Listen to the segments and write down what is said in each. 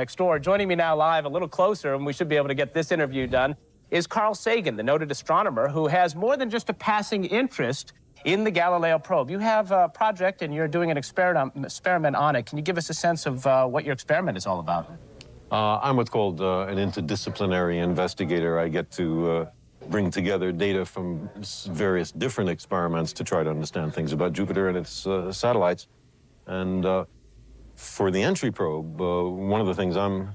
Next door. Joining me now live a little closer, and we should be able to get this interview done, is Carl Sagan, the noted astronomer who has more than just a passing interest in the Galileo probe. You have a project and you're doing an experiment on it. Can you give us a sense of what your experiment is all about? I'm what's called an interdisciplinary investigator. I get to bring together data from various different experiments to try to understand things about Jupiter and its satellites. And for the entry probe, one of the things I'm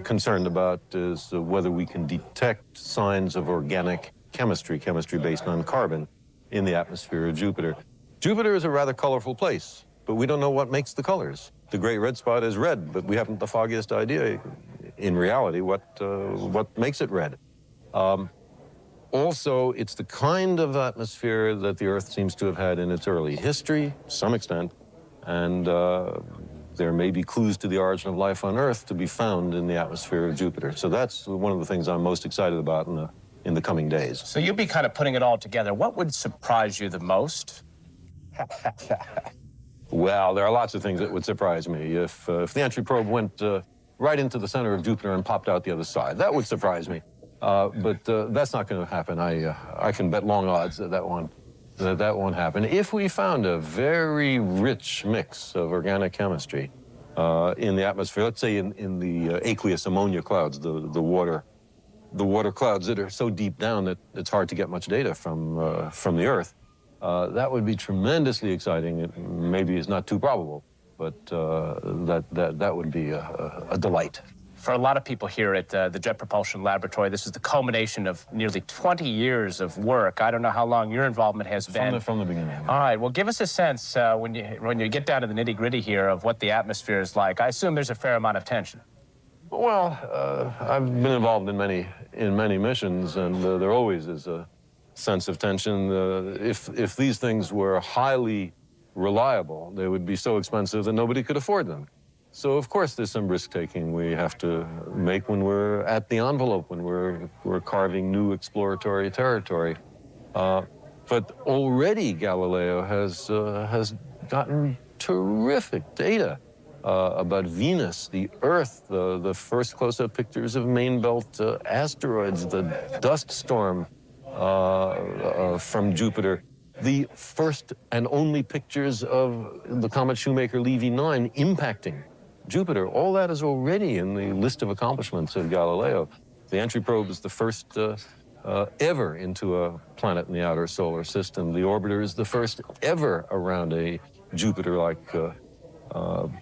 concerned about is whether we can detect signs of organic chemistry based on carbon in the atmosphere of Jupiter. Jupiter is a rather colorful place, but we don't know what makes the colors. The great red spot is red, but we haven't the foggiest idea in reality what makes it red. Also, it's the kind of atmosphere that the Earth seems to have had in its early history, to some extent, and there may be clues to the origin of life on Earth to be found in the atmosphere of Jupiter. So that's one of the things I'm most excited about in the coming days. So you'll be kind of putting it all together. What would surprise you the most? Well, there are lots of things that would surprise me. If the entry probe went right into the center of Jupiter and popped out the other side, that would surprise me. But that's not going to happen. I can bet long odds that that won't happen. If we found a very rich mix of organic chemistry in the atmosphere, let's say in the aqueous ammonia clouds, the water clouds that are so deep down that it's hard to get much data from the Earth, that would be tremendously exciting. It maybe is not too probable, but that would be a delight. For a lot of people here at the Jet Propulsion Laboratory, this is the culmination of nearly 20 years of work. I don't know how long your involvement has been. From the beginning. All right, well, give us a sense when you get down to the nitty-gritty here of what the atmosphere is like. I assume there's a fair amount of tension. Well, I've been involved in many missions, and there always is a sense of tension. If these things were highly reliable, they would be so expensive that nobody could afford them. So, of course, there's some risk-taking we have to make when we're at the envelope, when we're carving new exploratory territory. But already Galileo has gotten terrific data about Venus, the Earth, the first close-up pictures of main belt asteroids, the dust storm from Jupiter, the first and only pictures of the comet Shoemaker-Levy 9 impacting Jupiter. All that is already in the list of accomplishments of Galileo. The entry probe is the first ever into a planet in the outer solar system. The orbiter is the first ever around a Jupiter-like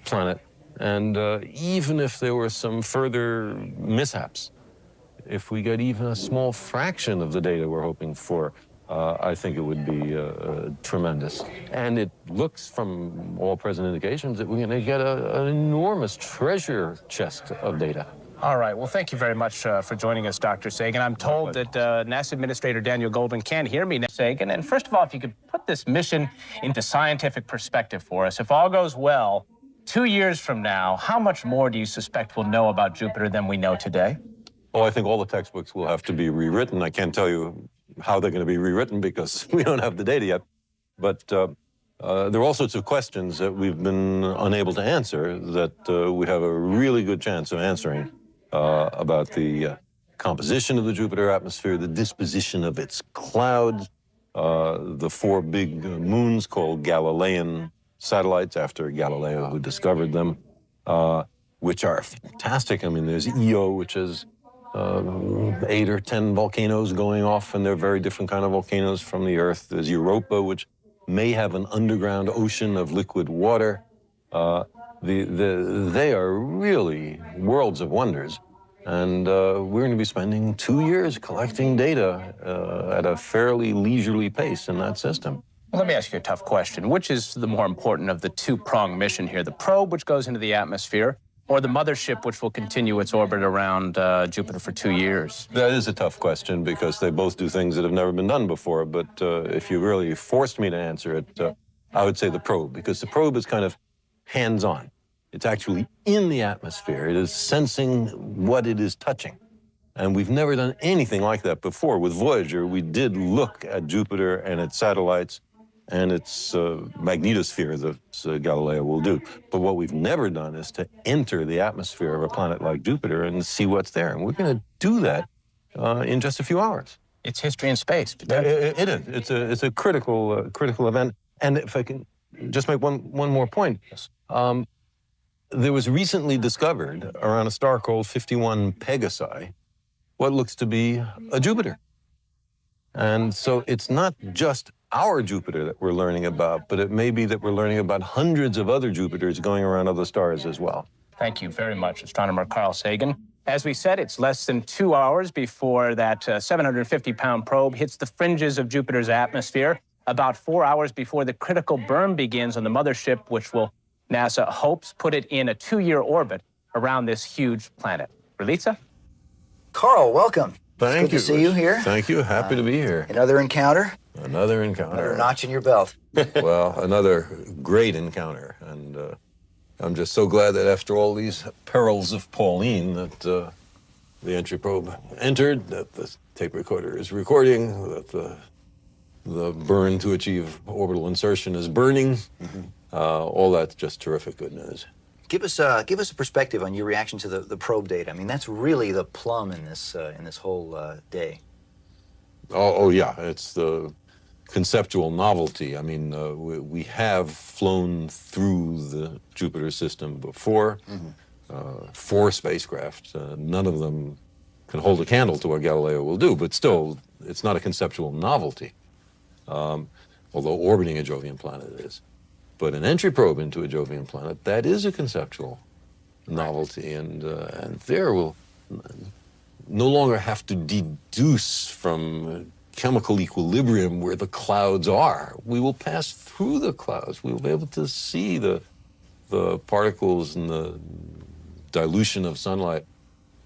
planet. And even if there were some further mishaps, if we get even a small fraction of the data we're hoping for, I think it would be tremendous. And it looks from all present indications that we're going to get an enormous treasure chest of data. All right. Well, thank you very much for joining us, Dr. Sagan. I'm told that NASA Administrator Daniel Goldin can hear me now, Sagan. And first of all, if you could put this mission into scientific perspective for us. If all goes well, 2 years from now, how much more do you suspect we'll know about Jupiter than we know today? Oh, I think all the textbooks will have to be rewritten. I can't tell you how they're going to be rewritten because we don't have the data yet. But there are all sorts of questions that we've been unable to answer that we have a really good chance of answering about the composition of the Jupiter atmosphere, the disposition of its clouds, the 4 big moons called Galilean satellites after Galileo, who discovered them, which are fantastic. I mean, there's Io, which is 8 or 10 volcanoes going off, and they're very different kind of volcanoes from the Earth. There's Europa, which may have an underground ocean of liquid water. They are really worlds of wonders. And we're going to be spending 2 years collecting data at a fairly leisurely pace in that system. Well, let me ask you a tough question. Which is the more important of the two-pronged mission here? The probe, which goes into the atmosphere, or the mothership, which will continue its orbit around Jupiter for 2 years? That is a tough question because they both do things that have never been done before. But if you really forced me to answer it, I would say the probe, because the probe is kind of hands-on. It's actually in the atmosphere. It is sensing what it is touching. And we've never done anything like that before. With Voyager, we did look at Jupiter and its satellites and its magnetosphere that Galileo will do. But what we've never done is to enter the atmosphere of a planet like Jupiter and see what's there. And we're going to do that in just a few hours. It's history in space. It is. It's a critical event. And if I can just make one more point. Yes. There was recently discovered around a star called 51 Pegasi what looks to be a Jupiter. And so it's not just our Jupiter that we're learning about, but it may be that we're learning about hundreds of other Jupiters going around other stars as well. Thank you very much, astronomer Carl Sagan. As we said, it's less than 2 hours before that 750-pound probe hits the fringes of Jupiter's atmosphere, about 4 hours before the critical burn begins on the mothership, which will, NASA hopes, put it in a 2-year orbit around this huge planet. Relitza? Carl, welcome. Thank you. Good to see you here. Thank you. Happy to be here. Another encounter. Another Another notch in your belt. Well, another great encounter. And I'm just so glad that after all these perils of Pauline that the entry probe entered, that the tape recorder is recording, that the burn to achieve orbital insertion is burning. All that's just terrific good news. Give us a perspective on your reaction to the probe data. I mean, that's really the plum in this whole day. Oh yeah, it's the conceptual novelty. I mean, we have flown through the Jupiter system before, 4 spacecraft. None of them can hold a candle to what Galileo will do, but still, it's not a conceptual novelty, although orbiting a Jovian planet is. But an entry probe into a Jovian planet, that is a conceptual novelty, and there we'll no longer have to deduce from chemical equilibrium where the clouds are. We will pass through the clouds. We will be able to see the particles and the dilution of sunlight.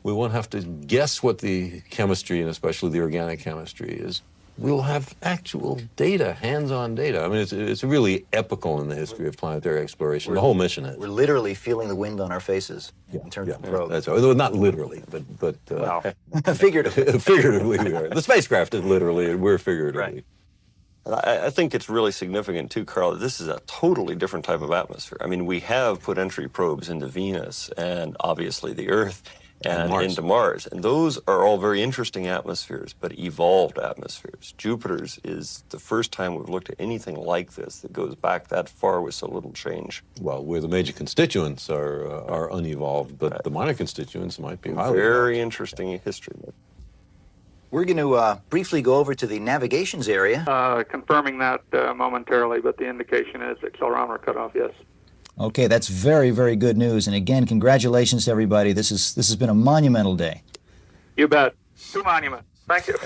We won't have to guess what the chemistry, and especially the organic chemistry, is. We'll have actual data, hands-on data. I mean, it's really epical in the history of planetary exploration. The whole mission is. We're literally feeling the wind on our faces in terms of the probe. That's right. Well, not literally, but Wow. Figuratively. figuratively we are. The spacecraft is literally, and we're figuratively. Right. I think it's really significant too, Carl, that this is a totally different type of atmosphere. I mean, we have put entry probes into Venus and obviously the Earth and into Mars. And those are all very interesting atmospheres, but evolved atmospheres. Jupiter's is the first time we've looked at anything like this that goes back that far with so little change. Well, where the major constituents are unevolved, but the minor constituents might be highly Very evolved. interesting history. We're going to briefly go over to the navigations area. Confirming that momentarily, but the indication is accelerometer cutoff, yes. Okay, that's very, very good news. And again, congratulations to everybody. This has been a monumental day. You bet. To monument. Thank you.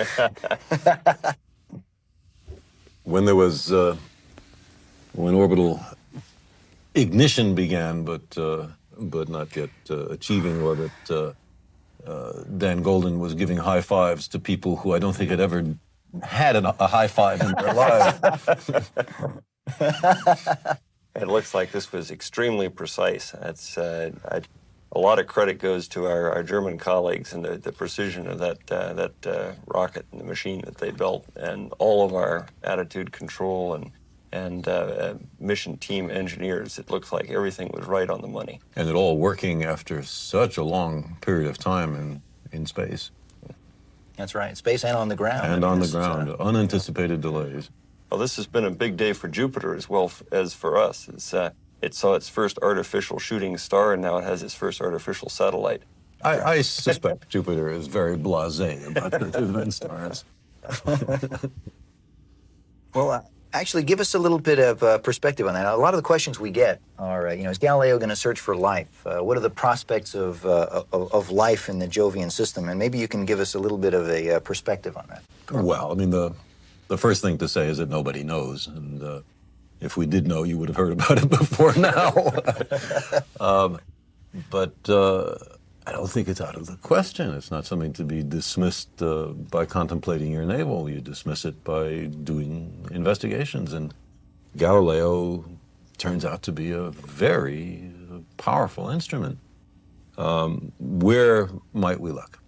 When there was, when orbital ignition began, but not yet achieving orbit, Dan Golden was giving high fives to people who I don't think had ever had a high five in their lives. It looks like this was extremely precise. That's a lot of credit goes to our German colleagues and the precision of that rocket and the machine that they built, and all of our attitude control and mission team engineers. It looks like everything was right on the money. And it all working after such a long period of time in space. That's right, space and on the ground. And on the ground, unanticipated delays. Well, this has been a big day for Jupiter as well as for us. It saw its first artificial shooting star, and now it has its first artificial satellite. I suspect Jupiter is very blasé about the event stars. Well, actually, give us a little bit of perspective on that. A lot of the questions we get are, is Galileo going to search for life? What are the prospects of life in the Jovian system? And maybe you can give us a little bit of a perspective on that. Well, I mean, the first thing to say is that nobody knows, and if we did know, you would have heard about it before now. But I don't think it's out of the question. It's not something to be dismissed by contemplating your navel. You dismiss it by doing investigations, and Galileo turns out to be a very powerful instrument. Where might we look?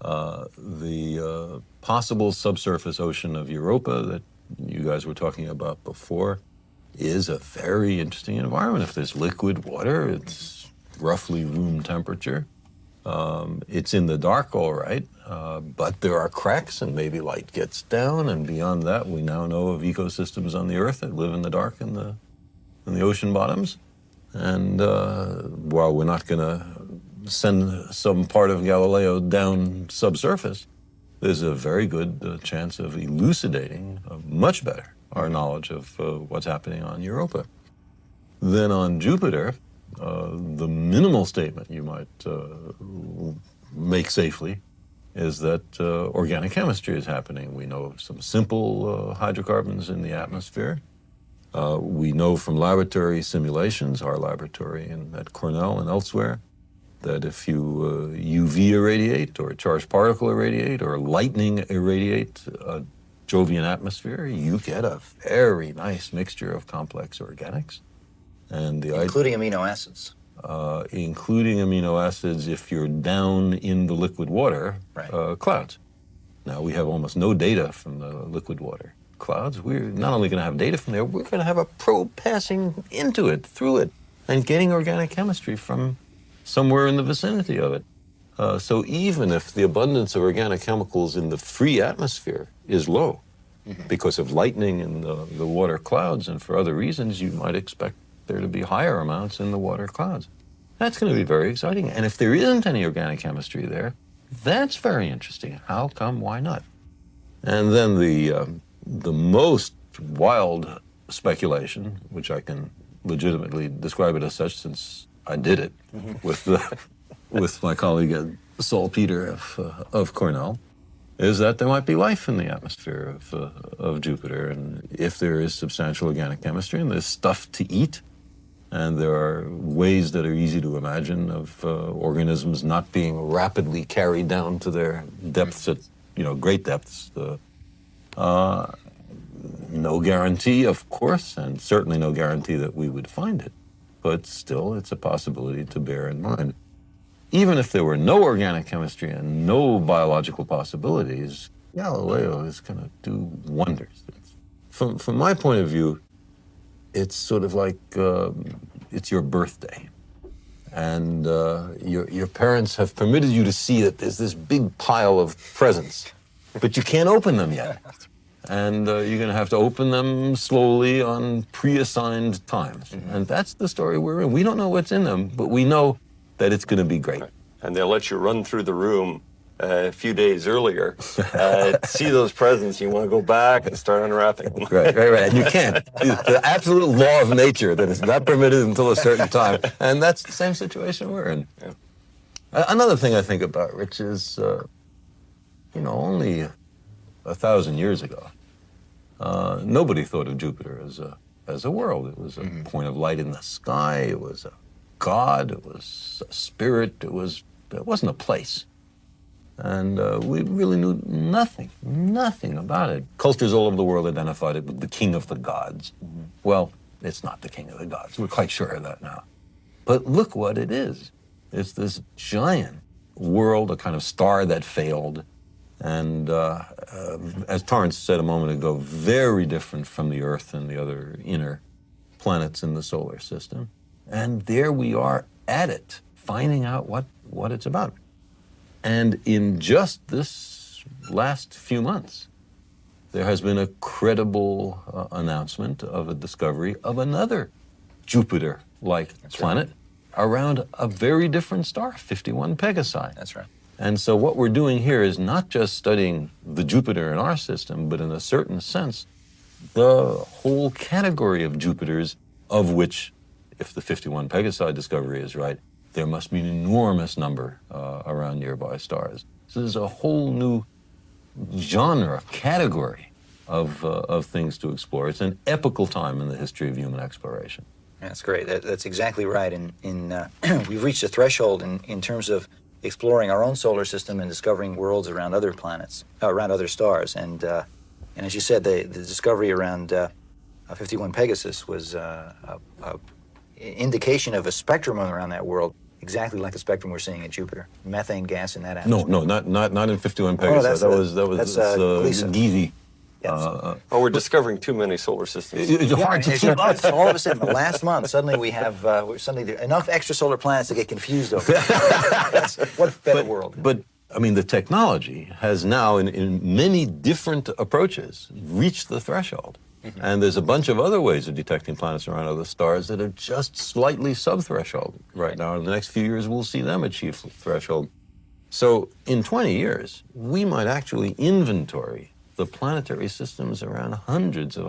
The possible subsurface ocean of Europa that you guys were talking about before, is a very interesting environment. If there's liquid water, it's roughly room temperature. It's in the dark, all right, but there are cracks and maybe light gets down, and beyond that, we now know of ecosystems on the Earth that live in the dark in the ocean bottoms. And while we're not going to send some part of Galileo down subsurface, there's a very good chance of elucidating much better our knowledge of what's happening on Europa. Then on Jupiter, the minimal statement you might make safely is that organic chemistry is happening. We know of some simple hydrocarbons in the atmosphere. We know from laboratory simulations, our laboratory at Cornell and elsewhere, that if you UV irradiate or charged particle irradiate or lightning irradiate a Jovian atmosphere, you get a very nice mixture of complex organics. And including amino acids. Including amino acids if you're down in the liquid water clouds. Now, we have almost no data from the liquid water clouds. We're not only going to have data from there, we're going to have a probe passing into it, through it, and getting organic chemistry from somewhere in the vicinity of it. So even if the abundance of organic chemicals in the free atmosphere is low, because of lightning in the water clouds and for other reasons, you might expect there to be higher amounts in the water clouds. That's going to be very exciting. And if there isn't any organic chemistry there, that's very interesting. How come? Why not? And then the most wild speculation, which I can legitimately describe it as such since I did it with my colleague Salpeter of Cornell, is that there might be life in the atmosphere of Jupiter. And if there is substantial organic chemistry and there's stuff to eat, and there are ways that are easy to imagine of organisms not being rapidly carried down to their depths at, great depths. No guarantee, of course, and certainly no guarantee that we would find it. But still, it's a possibility to bear in mind. Even if there were no organic chemistry and no biological possibilities, Galileo is going to do wonders. From my point of view, it's sort of like it's your birthday. And your parents have permitted you to see that there's this big pile of presents, but you can't open them yet. And you're going to have to open them slowly on pre-assigned times. And that's the story we're in. We don't know what's in them, but we know that it's going to be great. And they'll let you run through the room a few days earlier, see those presents, you want to go back and start unwrapping them. Right. And you can't. The absolute law of nature that is not permitted until a certain time. And that's the same situation we're in. Yeah. Another thing I think about, Rich, is, only 1,000 years ago, nobody thought of Jupiter as a world. It was a point of light in the sky. It was a god. It was a spirit. It wasn't a place. And we really knew nothing about it. Cultures all over the world identified it with the king of the gods. Well, it's not the king of the gods. We're quite sure of that now. But look what it is. It's this giant world, a kind of star that failed. And as Torrance said a moment ago, very different from the Earth and the other inner planets in the solar system. And there we are at it, finding out what it's about. And in just this last few months, there has been a credible announcement of a discovery of another Jupiter-like planet around a very different star, 51 Pegasi. That's right. And so what we're doing here is not just studying the Jupiter in our system, but in a certain sense, the whole category of Jupiters, of which, if the 51 Pegasi discovery is right, there must be an enormous number around nearby stars. So there's a whole new genre, category of things to explore. It's an epochal time in the history of human exploration. That's great. That's exactly right. We've reached a threshold in terms of exploring our own solar system and discovering worlds around other planets, around other stars. And as you said, the discovery around 51 Pegasus was an indication of a spectrum around that world, exactly like the spectrum we're seeing at Jupiter. Methane gas in that atmosphere. No, not in 51 Pegasus. That's Gizi. Yes. We're discovering too many solar systems. It's hard to keep up. So all of a sudden, the last month, suddenly we have enough extrasolar planets to get confused over. What better world? But I mean, the technology has now, in many different approaches, reached the threshold. Mm-hmm. And there's a bunch of other ways of detecting planets around other stars that are just slightly sub-threshold right now. In the next few years, we'll see them achieve threshold. So in 20 years, we might actually inventory the planetary systems around hundreds of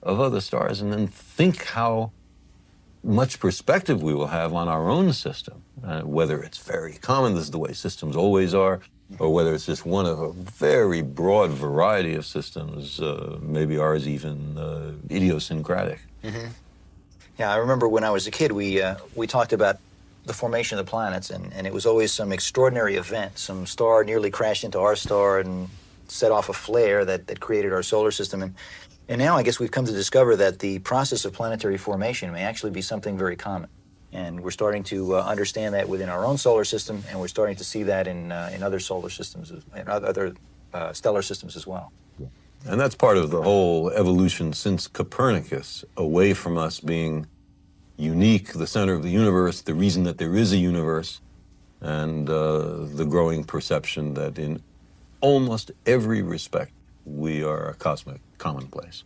other stars, and then think how much perspective we will have on our own system, whether it's very common, this is the way systems always are, or whether it's just one of a very broad variety of systems, maybe ours even idiosyncratic. Mm-hmm. Yeah, I remember when I was a kid, we talked about the formation of the planets, and it was always some extraordinary event. Some star nearly crashed into our star and set off a flare that created our solar system. And now I guess we've come to discover that the process of planetary formation may actually be something very common. And we're starting to understand that within our own solar system, and we're starting to see that in other solar systems, and other stellar systems as well. And that's part of the whole evolution since Copernicus, away from us being unique, the center of the universe, the reason that there is a universe, and the growing perception that in almost every respect, we are a cosmic commonplace.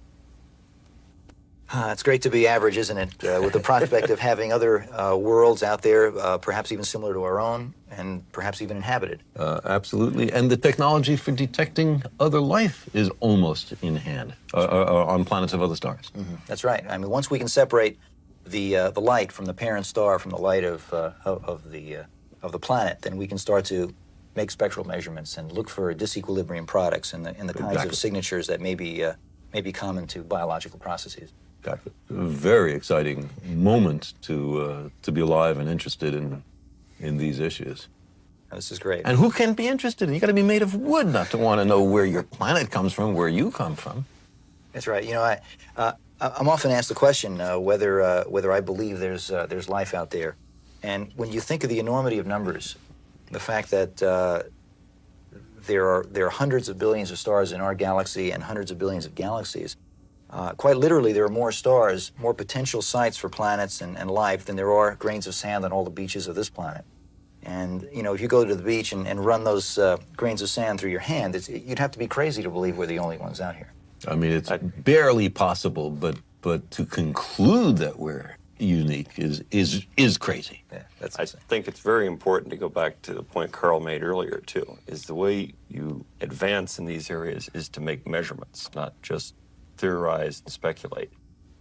It's great to be average, isn't it? With the prospect of having other worlds out there, perhaps even similar to our own, and perhaps even inhabited. Absolutely. And the technology for detecting other life is almost in hand on planets of other stars. Mm-hmm. That's right. I mean, once we can separate the light from the parent star from the light of the planet, then we can start to make spectral measurements and look for disequilibrium products and the kinds of signatures that may be common to biological processes. Exactly. A very exciting moment to be alive and interested in these issues. This is great. And who can be interested? You got to be made of wood not to want to know where your planet comes from, where you come from. That's right. You know, I'm often asked the question whether I believe there's life out there, and when you think of the enormity of numbers, the fact that there are hundreds of billions of stars in our galaxy and hundreds of billions of galaxies. Quite literally, there are more stars, more potential sites for planets and life than there are grains of sand on all the beaches of this planet. And, you know, if you go to the beach and run those grains of sand through your hand, you'd have to be crazy to believe we're the only ones out here. I mean, it's barely possible, but to conclude that we're unique is crazy. Yeah, I think it's very important to go back to the point Carl made earlier, too, is the way you advance in these areas is to make measurements, not just theorize and speculate.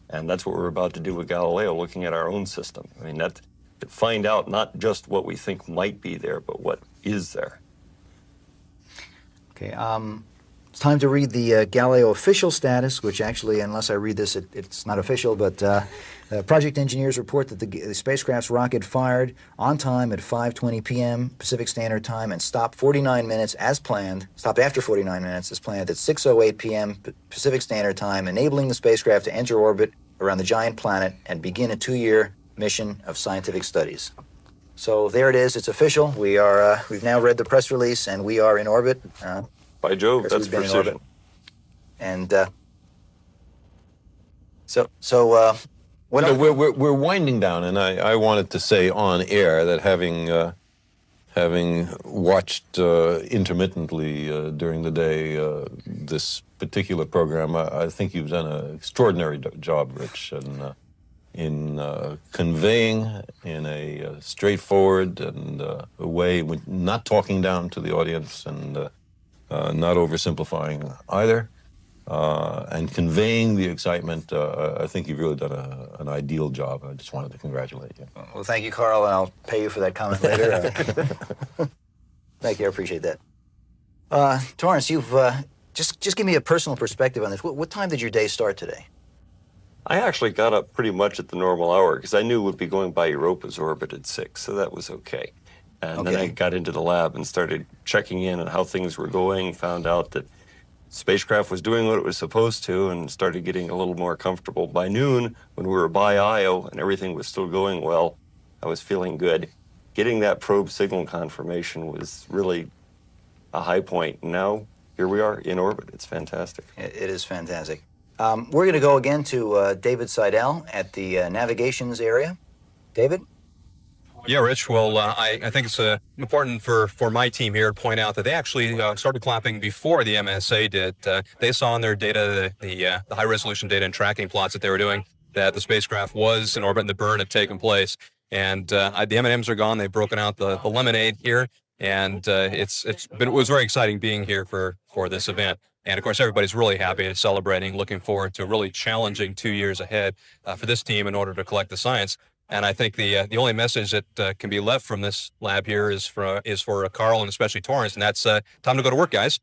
And that's what we're about to do with Galileo, looking at our own system. I mean, that to find out not just what we think might be there, but what is there. Okay, it's time to read the Galileo official status, which actually, unless I read this, it's not official, but project engineers report that the spacecraft's rocket fired on time at 5:20 p.m. Pacific Standard Time and stopped 49 minutes as planned, stopped after 49 minutes as planned at 6:08 p.m. Pacific Standard Time, enabling the spacecraft to enter orbit around the giant planet and begin a 2-year mission of scientific studies. So there it is, it's official. We've now read the press release and we are in orbit. By Jove, that's precision. And what else? We're winding down, and I wanted to say on air that having watched intermittently during the day this particular program, I think you've done an extraordinary job, Rich, in conveying in a straightforward and a way, not talking down to the audience and not oversimplifying either. And conveying the excitement, I think you've really done an ideal job. I just wanted to congratulate you. Well, thank you, Carl, and I'll pay you for that comment later. Thank you, I appreciate that. Torrance, you've just give me a personal perspective on this. What time did your day start today? I actually got up pretty much at the normal hour because I knew we'd be going by Europa's orbit at 6, so that was okay. And then I got into the lab and started checking in on how things were going, found out that spacecraft was doing what it was supposed to, and started getting a little more comfortable. By noon, when we were by Io and everything was still going well, I was feeling good. Getting that probe signal confirmation was really a high point. Now here we are in orbit. It's fantastic. It is fantastic. We're going to go again to David Seidel at the navigations area. David? Yeah, Rich. Well, I think it's important for my team here to point out that they actually started clapping before the MSA did. They saw in their data, the high-resolution data and tracking plots that they were doing, that the spacecraft was in orbit and the burn had taken place. And the M&Ms are gone. They've broken out the lemonade here, and it was very exciting being here for this event. And of course, everybody's really happy and celebrating, looking forward to a really challenging 2 years ahead for this team in order to collect the science. And I think the only message that can be left from this lab here is for Carl and especially Torrance, and that's time to go to work, guys.